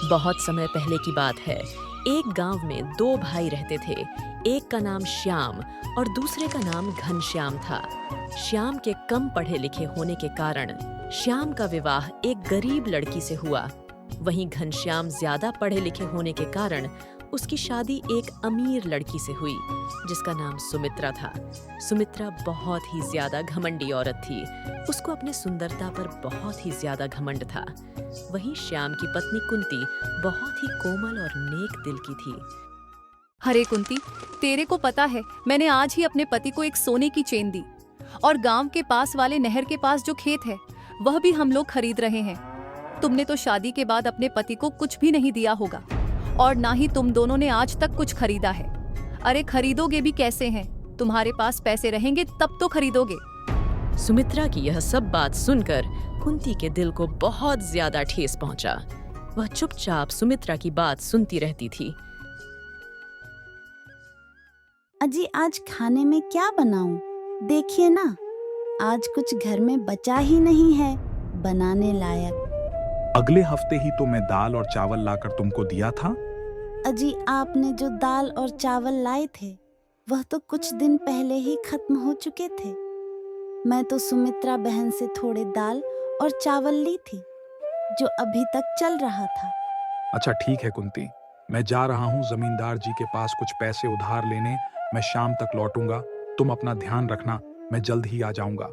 बहुत समय पहले की बात है। एक गांव में दो भाई रहते थे। एक का नाम श्याम और दूसरे का नाम घनश्याम था। श्याम के कम पढ़े लिखे होने के कारण श्याम का विवाह एक गरीब लड़की से हुआ। वहीं घनश्याम ज्यादा पढ़े लिखे होने के कारण उसकी शादी एक अमीर लड़की से हुई जिसका नाम सुमित्रा था। सुमित्रा बहुत ही ज्यादा घमंडी औरत थी। उसको अपने सुंदरता पर बहुत ही ज्यादा घमंड था। वहीं श्याम की पत्नी कुंती बहुत ही कोमल और नेक दिल की थी। अरे कुंती, तेरे को पता है मैंने आज ही अपने पति को एक सोने की चेन दी और गांव के पास वाले नहर के पास जो खेत है वह भी हम लोग खरीद रहे हैं। तुमने तो शादी के बाद अपने पति को कुछ भी नहीं दिया होगा और ना ही तुम दोनों ने आज तक कुछ खरीदा है। अरे खरीदोगे भी कैसे हैं? तुम्हारे पास पैसे रहेंगे तब तो खरीदोगे। सुमित्रा की यह सब बात सुनकर कुंती के दिल को बहुत ज्यादा ठेस पहुंचा। वह चुपचाप सुमित्रा की बात सुनती रहती थी। अजी आज खाने में क्या बनाऊं? देखिए ना, आज कुछ घर में बचा ही नहीं है बनाने लायक। अगले हफ्ते ही तो मैं दाल और चावल लाकर तुमको दिया था। अजी आपने जो दाल और चावल लाए थे वह तो कुछ दिन पहले ही खत्म हो चुके थे। मैं तो सुमित्रा बहन से थोड़े दाल और चावल ली थी जो अभी तक चल रहा था। अच्छा ठीक है कुंती, मैं जा रहा हूँ जमींदार जी के पास कुछ पैसे उधार लेने। मैं शाम तक लौटूंगा। तुम अपना ध्यान रखना, मैं जल्द ही आ जाऊंगा।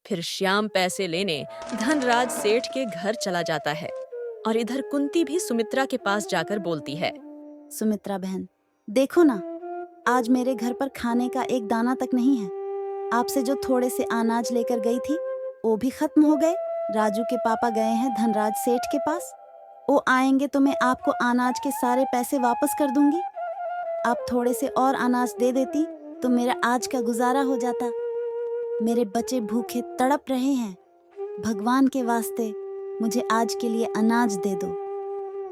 फिर श्याम पैसे लेने धनराज सेठ के घर चला जाता है और इधर कुंती भी सुमित्रा के पास जाकर बोलती है। सुमित्रा बहन, देखो ना, आज मेरे घर पर खाने का एक दाना तक नहीं है। आपसे जो थोड़े से अनाज लेकर गई थी वो भी खत्म हो गए। राजू के पापा गए हैं धनराज सेठ के पास। वो आएंगे तो मैं आपको अनाज के सारे पैसे वापस कर दूंगी। आप थोड़े से और अनाज दे देती तो मेरा आज का गुजारा हो जाता। मेरे बच्चे भूखे तड़प रहे हैं। भगवान के वास्ते मुझे आज के लिए अनाज दे दो।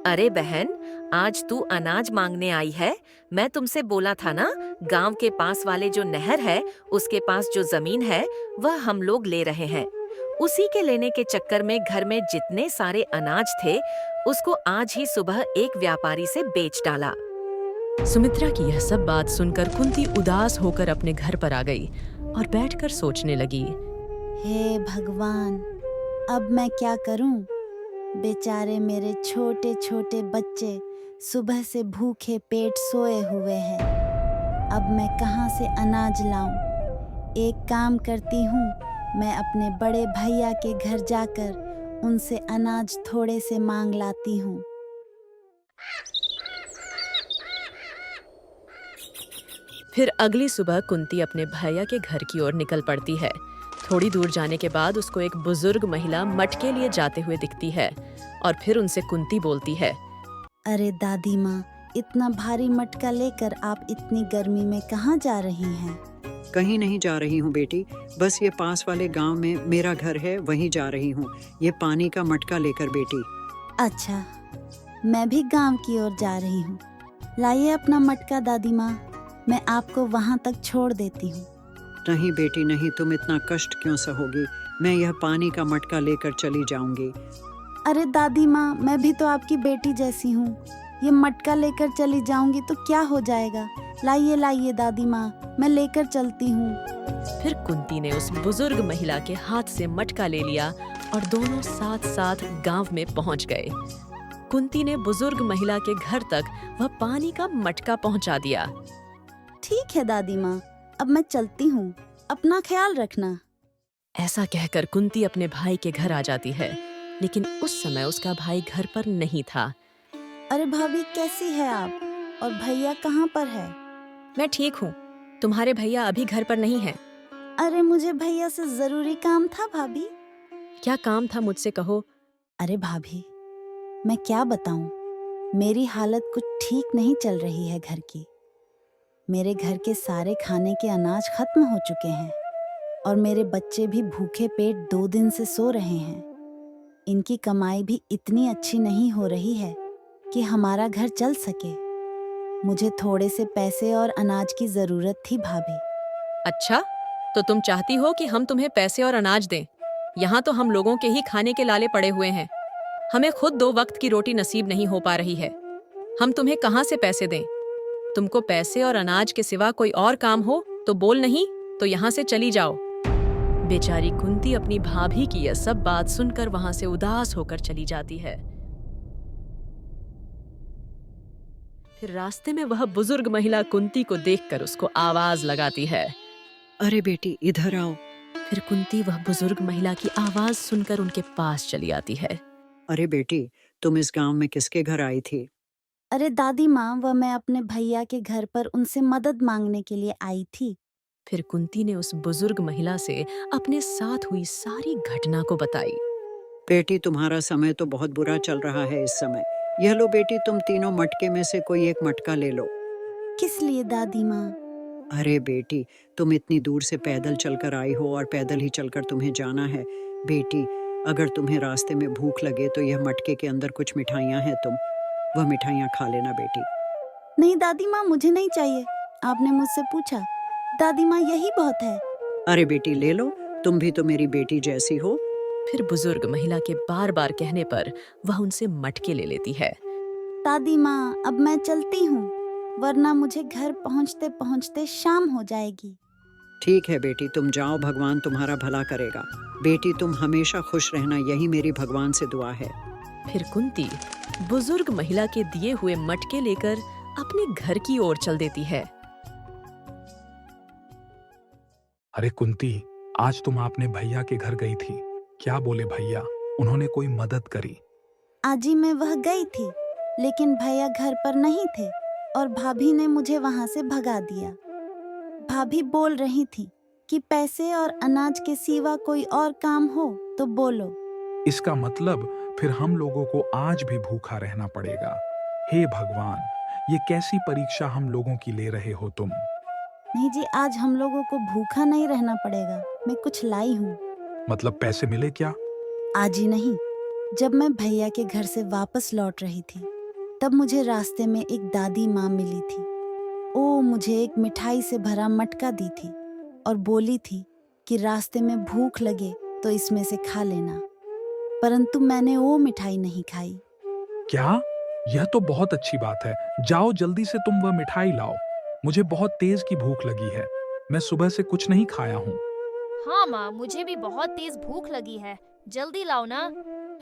अरे बहन, आज तू अनाज मांगने आई है? मैं तुमसे बोला था ना, गांव के पास वाले जो नहर है उसके पास जो जमीन है वह हम लोग ले रहे हैं। उसी के लेने के चक्कर में घर में जितने सारे अनाज थे उसको आज ही सुबह एक व्यापारी से बेच डाला। सुमित्रा की यह सब बात सुनकर कुंती उदास होकर अपने घर पर आ गई और बैठकर सोचने लगी। हे भगवान, अब मैं क्या करूं? बेचारे मेरे छोटे छोटे बच्चे सुबह से भूखे पेट सोए हुए हैं। अब मैं कहां से अनाज लाऊं? एक काम करती हूं, मैं अपने बड़े भैया के घर जाकर उनसे अनाज थोड़े से मांग लाती हूं। फिर अगली सुबह कुंती अपने भैया के घर की ओर निकल पड़ती है। थोड़ी दूर जाने के बाद उसको एक बुजुर्ग महिला मटके लिए जाते हुए दिखती है और फिर उनसे कुंती बोलती है। अरे दादी माँ, इतना भारी मटका लेकर आप इतनी गर्मी में कहाँ जा रही हैं? कहीं नहीं जा रही हूँ बेटी, बस ये पास वाले गांव में मेरा घर है, वहीं जा रही हूँ। ये पानी का मटका लेकर बेटी। अच्छा, मैं भी गांव की ओर जा रही हूँ। लाइए अपना मटका दादी माँ, मैं आपको वहाँ तक छोड़ देती हूँ। नहीं बेटी नहीं, तुम इतना कष्ट क्यों सहोगी? मैं यह पानी का मटका लेकर चली जाऊंगी। अरे दादी माँ, मैं भी तो आपकी बेटी जैसी हूँ। ये मटका लेकर चली जाऊंगी तो क्या हो जाएगा? लाइए लाइए दादी माँ, मैं लेकर चलती हूँ। फिर कुंती ने उस बुजुर्ग महिला के हाथ से मटका ले लिया और दोनों साथ साथ गांव में पहुंच गए। कुंती ने बुजुर्ग महिला के घर तक वह पानी का मटका पहुंचा दिया। ठीक है दादी माँ, अब मैं चलती हूँ, अपना ख्याल रखना। ऐसा कहकर कुंती अपने भाई के घर आ जाती है, लेकिन उस समय उसका भाई घर पर नहीं था। अरे भाभी, कैसी है आप? और भैया कहाँ पर है? मैं ठीक हूँ, तुम्हारे भैया अभी घर पर नहीं हैं। अरे मुझे भैया से जरूरी काम था भाभी। क्या काम था, मुझसे कहो। अरे भाभी, मैं क्या बताऊं, मेरी हालत कुछ ठीक नहीं चल रही है घर की। मेरे घर के सारे खाने के अनाज खत्म हो चुके हैं और मेरे बच्चे भी भूखे पेट 2 दिन से सो रहे हैं। इनकी कमाई भी इतनी अच्छी नहीं हो रही है कि हमारा घर चल सके। मुझे थोड़े से पैसे और अनाज की जरूरत थी भाभी। अच्छा, तो तुम चाहती हो कि हम तुम्हें पैसे और अनाज दें? यहाँ तो हम लोगों के ही खाने के लाले पड़े हुए हैं। हमें खुद 2 वक्त की रोटी नसीब नहीं हो पा रही है। हम तुम्हें कहाँ से पैसे दें? तुमको पैसे और अनाज के सिवा कोई और काम हो तो बोल, नहीं तो यहाँ से चली जाओ। बेचारी कुंती अपनी भाभी की यह सब बात सुनकर वहां से उदास होकर चली जाती है। फिर रास्ते में वह बुजुर्ग महिला कुंती को देखकर उसको आवाज लगाती है। अरे बेटी इधर आओ। फिर कुंती वह बुजुर्ग महिला की आवाज सुनकर उनके पास चली आती है। अरे बेटी, तुम इस गांव में किसके घर आई थी? अरे दादी माँ, वह मैं अपने भैया के घर पर उनसे मदद मांगने के लिए आई थी। फिर कुंती ने उस बुजुर्ग महिला से अपने साथ हुई सारी घटना को बताई। बेटी, तुम्हारा समय तो बहुत बुरा चल रहा है इस समय। यह लो बेटी, तुम तीनों मटके में से कोई एक मटका ले लो। किस लिए दादी माँ? अरे बेटी, तुम इतनी दूर से पैदल चलकर आई हो और पैदल ही चलकर तुम्हें जाना है। बेटी, अगर तुम्हें रास्ते में भूख लगे तो यह मटके के अंदर कुछ मिठाइयाँ हैं, तुम वह मिठाइयाँ खा लेना बेटी। नहीं दादी माँ, मुझे नहीं चाहिए। आपने मुझसे पूछा। दादी माँ, यही बहुत है। अरे बेटी ले लो, तुम भी तो मेरी बेटी जैसी हो। फिर बुजुर्ग महिला के बार बार कहने पर वह उनसे मटके ले लेती है। दादी माँ, अब मैं चलती हूँ, वरना मुझे घर पहुँचते पहुँचते शाम हो जाएगी। ठीक है बेटी, तुम जाओ, भगवान तुम्हारा भला करेगा। बेटी, तुम हमेशा खुश रहना, यही मेरी भगवान से दुआ है। फिर कुंती बुजुर्ग महिला के दिए हुए मटके लेकर अपने घर की ओर चल देती है। अरे कुंती, आज तुम अपने भैया के घर गई थी। क्या बोले भैया? उन्होंने कोई मदद करी? आजी मैं वह गई थी, लेकिन भैया घर पर नहीं थे और भाभी ने मुझे वहां से भगा दिया। भाभी बोल रही थी कि पैसे और अनाज के सिवा कोई और काम हो तो बोलो। इसका मतलब फिर हम लोगों को आज भी भूखा रहना पड़ेगा। हे भगवान, ये कैसी परीक्षा हम लोगों की ले रहे हो तुम? नहीं जी, आज हम लोगों को भूखा नहीं रहना पड़ेगा। मैं कुछ लाई हूँ। मतलब पैसे मिले क्या? आज ही नहीं, जब मैं भैया के घर से वापस लौट रही थी तब मुझे रास्ते में एक दादी माँ मिली थी। ओ मुझे एक मिठाई से भरा मटका दी थी और बोली थी कि रास्ते में भूख लगे तो इसमें से खा लेना, परंतु मैंने वो मिठाई नहीं खाई। क्या? यह तो बहुत अच्छी बात है। जाओ जल्दी से तुम वह मिठाई लाओ। मुझे बहुत तेज की भूख लगी है। मैं सुबह से कुछ नहीं खाया हूँ। हाँ माँ, मुझे भी बहुत तेज भूख लगी है, जल्दी लाओ ना।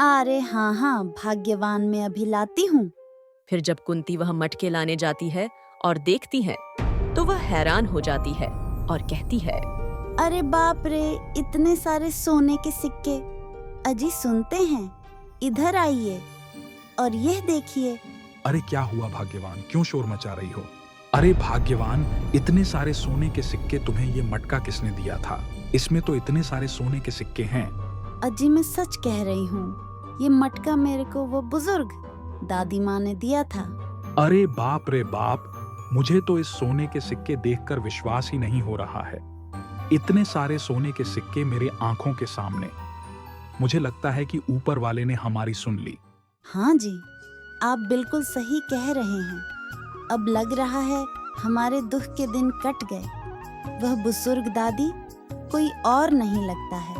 अरे हाँ हाँ, भाग्यवान, मैं अभी लाती हूँ। फिर जब कुंती वह मटके लाने जाती है और देखती है तो वह हैरान हो जाती है और कहती है, अरे बाप रे, इतने सारे सोने के सिक्के। अजी सुनते हैं, इधर आइए और यह देखिए। अरे क्या हुआ भाग्यवान, क्यों शोर मचा रही हो? अरे भाग्यवान, इतने सारे सोने के सिक्के तुम्हें ये मटका किसने दिया था? इसमें तो इतने सारे सोने के सिक्के हैं। अजी मैं सच कह रही हूँ, ये मटका मेरे को वो बुजुर्ग दादी माँ ने दिया था। अरे बाप रे बाप, मुझे तो इस सोने के सिक्के देखकर विश्वास ही नहीं हो रहा है। इतने सारे सोने के सिक्के मेरे आंखों के सामने। मुझे लगता है कि ऊपर वाले ने हमारी सुन ली। हाँ जी, आप बिल्कुल सही कह रहे हैं। अब लग रहा है हमारे दुख के दिन कट गए। वह बुजुर्ग दादी कोई और नहीं लगता है,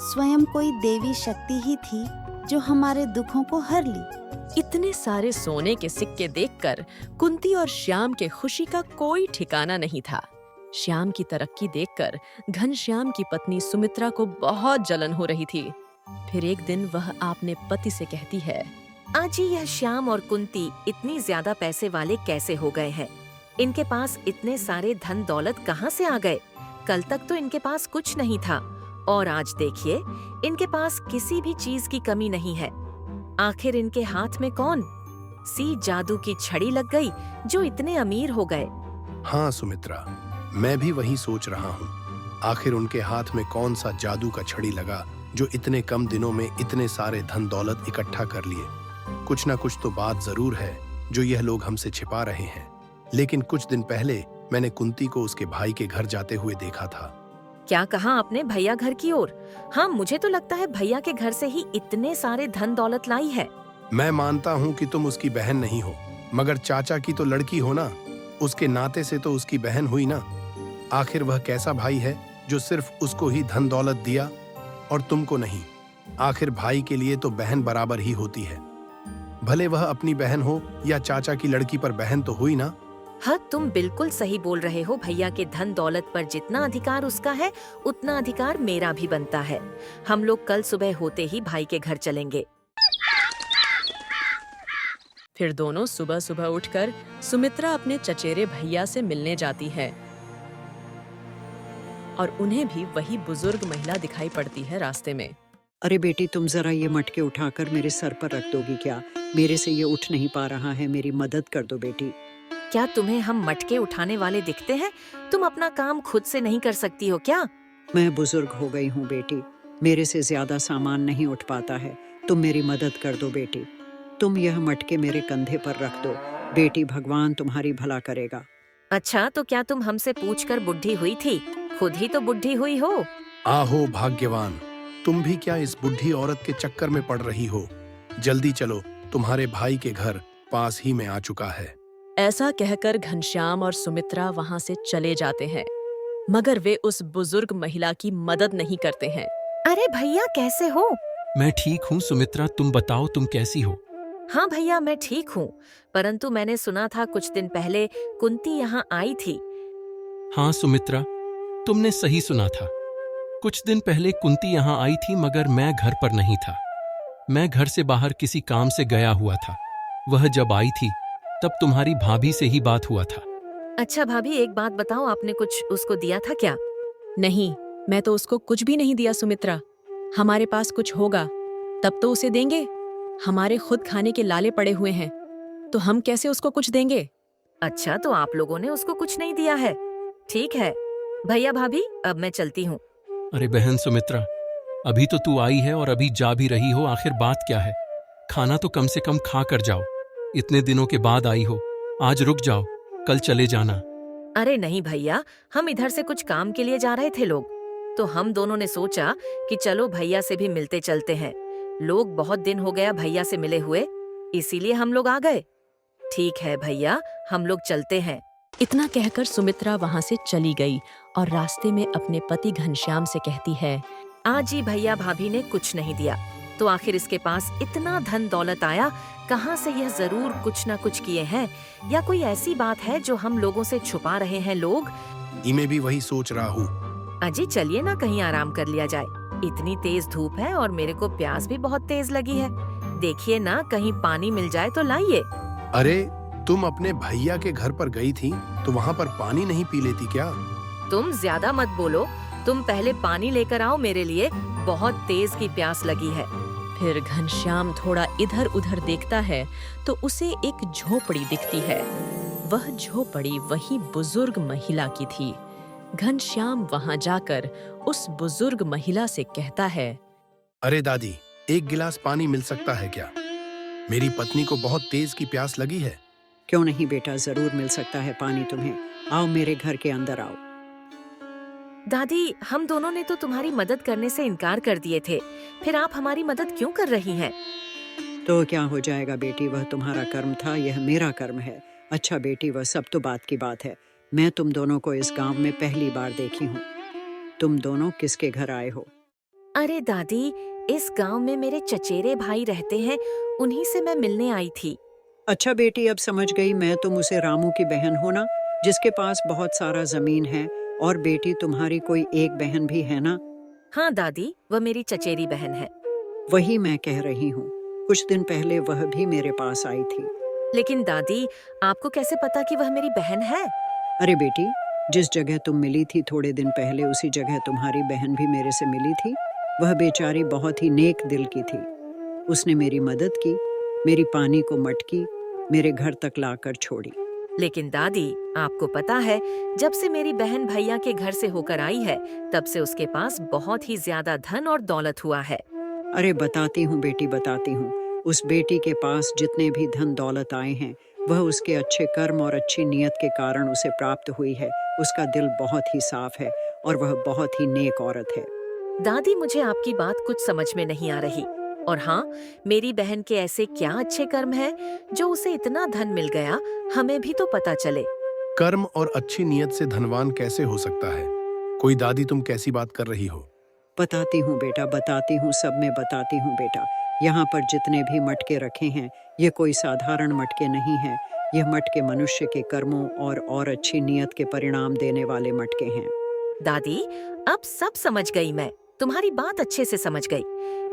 स्वयं कोई देवी शक्ति ही थी जो हमारे दुखों को हर ली। इतने सारे सोने के सिक्के देखकर कुंती और श्याम के खुशी का कोई ठिकाना नहीं था। श्याम की तरक्की देखकर घनश्याम की पत्नी सुमित्रा को बहुत जलन हो रही थी। फिर एक दिन वह अपने पति से कहती है, आज ही यह श्याम और कुंती इतनी ज्यादा पैसे वाले कैसे हो गए हैं? इनके पास इतने सारे धन दौलत कहाँ से आ गए? कल तक तो इनके पास कुछ नहीं था और आज देखिए इनके पास किसी भी चीज की कमी नहीं है। आखिर इनके हाथ में कौन सी जादू की छड़ी लग गई जो इतने अमीर हो गए? हाँ सुमित्रा, मैं भी वही सोच रहा हूँ। आखिर उनके हाथ में कौन सा जादू का छड़ी लगा जो इतने कम दिनों में इतने सारे धन दौलत इकट्ठा कर लिए? कुछ ना कुछ तो बात जरूर है जो यह लोग हमसे छिपा रहे हैं। लेकिन कुछ दिन पहले मैंने कुंती को उसके भाई के घर जाते हुए देखा था। क्या कहा आपने? भैया घर की ओर? हाँ, मुझे तो लगता है भैया के घर से ही इतने सारे धन दौलत लाई है। मैं मानता हूँ कि तुम उसकी बहन नहीं हो, मगर चाचा की तो लड़की हो ना, उसके नाते से तो उसकी बहन हुई ना। आखिर वह कैसा भाई है जो सिर्फ उसको ही धन दौलत दिया और तुमको नहीं? आखिर भाई के लिए तो बहन बराबर ही होती है, भले वह अपनी बहन हो या चाचा की लड़की, पर बहन तो हुई ना। हाँ, तुम बिल्कुल सही बोल रहे हो। भैया के धन दौलत पर जितना अधिकार उसका है, उतना अधिकार मेरा भी बनता है। हम लोग कल सुबह होते ही भाई के घर चलेंगे। फिर दोनों सुबह सुबह उठकर सुमित्रा अपने चचेरे भैया से मिलने जाती है और उन्हें भी वही बुजुर्ग महिला दिखाई पड़ती है रास्ते में। अरे बेटी, तुम जरा ये मटके उठाकर मेरे सर पर रख दोगी क्या? मेरे से ये उठ नहीं पा रहा है, मेरी मदद कर दो बेटी। क्या तुम्हें हम मटके उठाने वाले दिखते हैं? तुम अपना काम खुद से नहीं कर सकती हो क्या? मैं बुजुर्ग हो गई हूँ बेटी, मेरे से ज्यादा सामान नहीं उठ पाता है। तुम मेरी मदद कर दो बेटी। तुम यह मटके मेरे कंधे पर रख दो बेटी, भगवान तुम्हारी भला करेगा। अच्छा, तो क्या तुम हमसे पूछकर बुढ़ी हुई थी? खुद ही तो बुढ़ी हुई हो। आहो भाग्यवान, तुम भी क्या इस बुढ़ी औरत के चक्कर में पड़ रही हो? जल्दी चलो, तुम्हारे भाई के घर पास ही में आ चुका है। ऐसा कहकर घनश्याम और सुमित्रा वहां से चले जाते हैं, मगर वे उस बुजुर्ग महिला की मदद नहीं करते हैं। अरे भैया, कैसे हो? मैं ठीक हूँ सुमित्रा, तुम बताओ तुम कैसी हो? हाँ भैया, मैं ठीक हूँ, परंतु मैंने सुना था कुछ दिन पहले कुंती यहाँ आई थी। हाँ सुमित्रा, तुमने सही सुना था। कुछ दिन पहले कुंती यहाँ आई थी, मगर मैं घर पर नहीं था। मैं घर से बाहर किसी काम से गया हुआ था। वह जब आई थी तब तुम्हारी भाभी से ही बात हुआ था। अच्छा भाभी, एक बात बताओ, आपने कुछ उसको दिया था क्या? नहीं, मैं तो उसको कुछ भी नहीं दिया सुमित्रा। हमारे पास कुछ होगा तब तो उसे देंगे। हमारे खुद खाने के लाले पड़े हुए हैं, तो हम कैसे उसको कुछ देंगे? अच्छा, तो आप लोगों ने उसको कुछ नहीं दिया है। ठीक है भैया भाभी, अब मैं चलती हूँ। अरे बहन सुमित्रा, अभी तो तू आई है और अभी जा भी रही हो, आखिर बात क्या है? खाना तो कम से कम खा कर जाओ। इतने दिनों के बाद आई हो, आज रुक जाओ, कल चले जाना। अरे नहीं भैया, हम इधर से कुछ काम के लिए जा रहे थे लोग, तो हम दोनों ने सोचा कि चलो भैया से भी मिलते चलते हैं। लोग बहुत दिन हो गया भैया से मिले हुए, इसीलिए हम लोग आ गए। ठीक है भैया, हम लोग चलते हैं। इतना कहकर सुमित्रा वहां से चली गई और रास्ते में अपने पति घनश्याम से कहती है, आज ही भैया भाभी ने कुछ नहीं दिया, तो आखिर इसके पास इतना धन दौलत आया कहाँ से? यह जरूर कुछ ना कुछ किए हैं, या कोई ऐसी बात है जो हम लोगों से छुपा रहे हैं लोग। मैं भी वही सोच रहा हूँ। अजी चलिए ना, कहीं आराम कर लिया जाए। इतनी तेज धूप है और मेरे को प्यास भी बहुत तेज लगी है। देखिए ना, कहीं पानी मिल जाए तो लाइए। अरे, तुम अपने भैया के घर पर गई थी तो वहाँ पर पानी नहीं पी लेती क्या? तुम ज्यादा मत बोलो, तुम पहले पानी लेकर आओ मेरे लिए, बहुत तेज की प्यास लगी है। फिर घनश्याम थोड़ा इधर उधर देखता है तो उसे एक झोपड़ी दिखती है। वह झोपड़ी वही बुजुर्ग महिला की थी। घनश्याम वहां जाकर उस बुजुर्ग महिला से कहता है, अरे दादी, एक गिलास पानी मिल सकता है क्या? मेरी पत्नी को बहुत तेज की प्यास लगी है। क्यों नहीं बेटा, जरूर मिल सकता है पानी तुम्हें। आओ मेरे घर के अंदर आओ। दादी, हम दोनों ने तो तुम्हारी मदद करने से इनकार कर दिए थे, फिर आप हमारी मदद क्यों कर रही हैं? तो क्या हो जाएगा बेटी, वह तुम्हारा कर्म था, यह मेरा कर्म है। अच्छा बेटी, वह सब तो बात की बात है। मैं तुम दोनों को इस गांव में पहली बार देखी हूँ। तुम दोनों किसके घर आए हो? अरे दादी, इस गांव में मेरे चचेरे भाई रहते हैं, उन्हीं से मैं मिलने आई थी। अच्छा बेटी, अब समझ गई मैं। तुम उसे रामू की बहन हो ना, जिसके पास बहुत सारा जमीन है? और बेटी, तुम्हारी कोई एक बहन भी है ना? हाँ दादी, वह मेरी चचेरी बहन है। वही मैं कह रही हूँ, कुछ दिन पहले वह भी मेरे पास आई थी। लेकिन दादी, आपको कैसे पता कि वह मेरी बहन है? अरे बेटी, जिस जगह तुम मिली थी थोड़े दिन पहले, उसी जगह तुम्हारी बहन भी मेरे से मिली थी। वह बेचारी बहुत ही नेक दिल की थी। उसने मेरी मदद की, मेरी पानी को मटकी मेरे घर तक लाकर छोड़ी। लेकिन दादी, आपको पता है, जब से मेरी बहन भैया के घर से होकर आई है, तब से उसके पास बहुत ही ज्यादा धन और दौलत हुआ है। अरे बताती हूँ बेटी, बताती हूँ। उस बेटी के पास जितने भी धन दौलत आए हैं, वह उसके अच्छे कर्म और अच्छी नीयत के कारण उसे प्राप्त हुई है। उसका दिल बहुत ही साफ है और वह बहुत ही नेक औरत है। दादी, मुझे आपकी बात कुछ समझ में नहीं आ रही। और हाँ, मेरी बहन के ऐसे क्या अच्छे कर्म हैं जो उसे इतना धन मिल गया, हमें भी तो पता चले। कर्म और अच्छी नीयत से धनवान कैसे हो सकता है? कोई दादी, तुम कैसी बात कर रही हो? बताती हूँ बेटा, बताती हूँ, सब मैं बताती हूँ बेटा। यहाँ पर जितने भी मटके रखे हैं ये कोई साधारण मटके नहीं हैं। यह मटके मनुष्य के कर्मों और अच्छी नीयत के परिणाम देने वाले मटके हैं। दादी, अब सब समझ गई मैं। तुम्हारी बात अच्छे से समझ गई।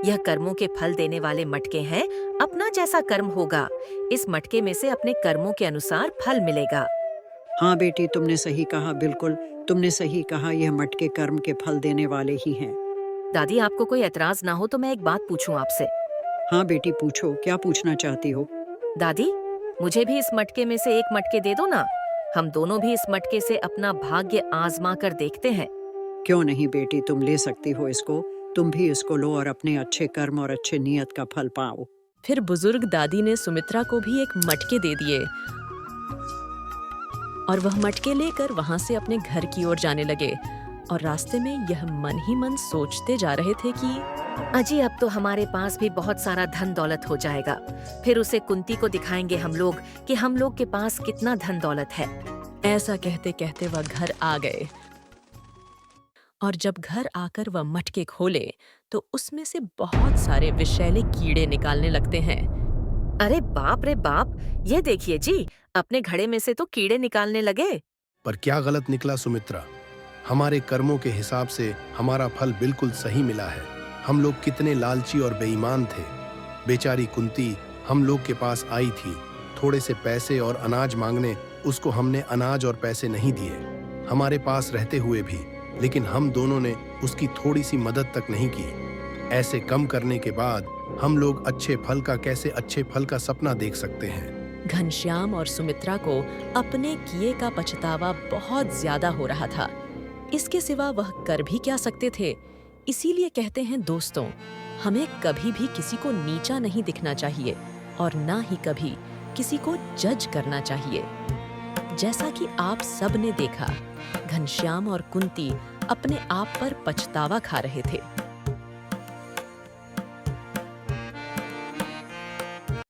यह कर्मों के फल देने वाले मटके हैं। अपना जैसा कर्म होगा, इस मटके में से अपने कर्मों के अनुसार फल मिलेगा। हाँ बेटी, तुमने सही कहा, बिल्कुल तुमने सही कहा। यह मटके कर्म के फल देने वाले ही हैं। दादी, आपको कोई एतराज ना हो तो मैं एक बात पूछूं आपसे। हाँ बेटी, पूछो, क्या पूछना चाहती हो? दादी, मुझे भी इस मटके में से एक मटके दे दो ना। हम दोनों भी इस मटके से अपना भाग्य आजमा कर देखते हैं। क्यों नहीं बेटी, तुम ले सकती हो इसको। तुम भी इसको लो और अपने अच्छे कर्म और अच्छे नियत का फल पाओ। फिर बुजुर्ग दादी ने सुमित्रा को भी एक मटके दे दिए और वह मटके लेकर वहां से अपने घर की ओर जाने लगे। और रास्ते में यह मन ही मन सोचते जा रहे थे कि अजी, अब तो हमारे पास भी बहुत सारा धन दौलत हो जाएगा। फिर उसे कुंती को दिखाएंगे हम लोग कि हम लोग के पास कितना धन दौलत है। ऐसा कहते कहते वह घर आ गए। और जब घर आकर वह मटके खोले तो उसमें से बहुत सारे विषैले कीड़े निकालने लगते हैं। अरे बाप रे बाप, ये देखिए जी, अपने घड़े में से तो कीड़े निकालने लगे। पर क्या गलत निकला सुमित्रा? हमारे कर्मों के हिसाब से हमारा फल बिल्कुल सही मिला है। हम लोग कितने लालची और बेईमान थे। बेचारी कुंती हम लोग के पास आई थी थोड़े से पैसे और अनाज मांगने। उसको हमने अनाज और पैसे नहीं दिए, हमारे पास रहते हुए भी। लेकिन हम दोनों ने उसकी थोड़ी सी मदद तक नहीं की। ऐसे कम करने के बाद हम लोग अच्छे फल का सपना देख सकते हैं। घनश्याम और सुमित्रा को अपने किए का पछतावा बहुत ज्यादा हो रहा था। इसके सिवा वह कर भी क्या सकते थे। इसीलिए कहते हैं दोस्तों, हमें कभी भी किसी को नीचा नहीं दिखना चाहिए और ना ही कभी किसी को जज करना चाहिए। जैसा कि आप सब ने देखा, घनश्याम और कुंती अपने आप पर पछतावा खा रहे थे।